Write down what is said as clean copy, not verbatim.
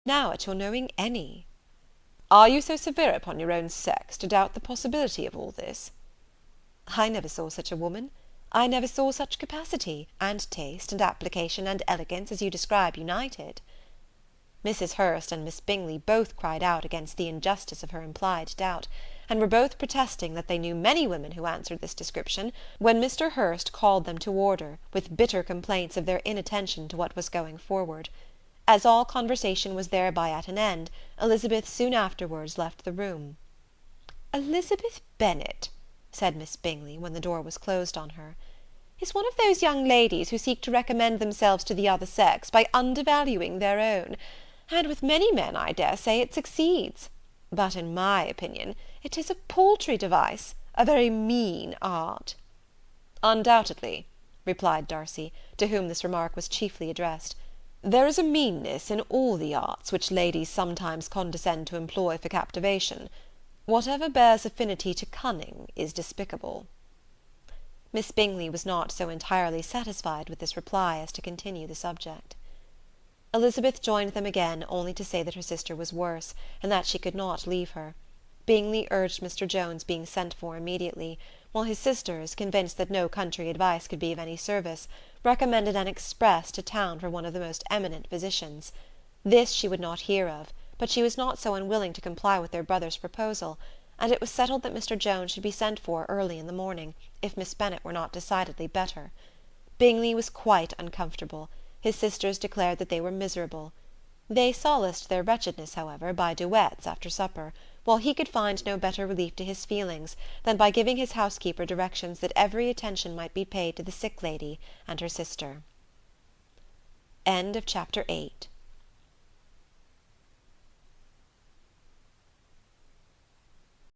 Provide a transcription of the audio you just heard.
now at your knowing any." "Are you so severe upon your own sex to doubt the possibility of all this?" "I never saw such a woman. I never saw such capacity, and taste, and application, and elegance, as you describe united." Mrs. Hurst and Miss Bingley both cried out against the injustice of her implied doubt, and were both protesting that they knew many women who answered this description, when Mr. Hurst called them to order, with bitter complaints of their inattention to what was going forward. As all conversation was thereby at an end, Elizabeth soon afterwards left the room. "Elizabeth Bennet," said Miss Bingley, when the door was closed on her, "is one of those young ladies who seek to recommend themselves to the other sex by undervaluing their own, and with many men, I dare say, it succeeds; but, in my opinion, it is a paltry device, a very mean art." "Undoubtedly," replied Darcy, to whom this remark was chiefly addressed, "there is a meanness in all the arts which ladies sometimes condescend to employ for captivation. Whatever bears affinity to cunning is despicable." Miss Bingley was not so entirely satisfied with this reply as to continue the subject. Elizabeth joined them again, only to say that her sister was worse, and that she could not leave her. Bingley urged Mr. Jones being sent for immediately, while his sisters, convinced that no country advice could be of any service, recommended an express to town for one of the most eminent physicians. This she would not hear of, but she was not so unwilling to comply with their brother's proposal, and it was settled that Mr. Jones should be sent for early in the morning, if Miss Bennet were not decidedly better. Bingley was quite uncomfortable. His sisters declared that they were miserable. They solaced their wretchedness, however, by duets after supper, while he could find no better relief to his feelings than by giving his housekeeper directions that every attention might be paid to the sick lady and her sister. Chapter 8.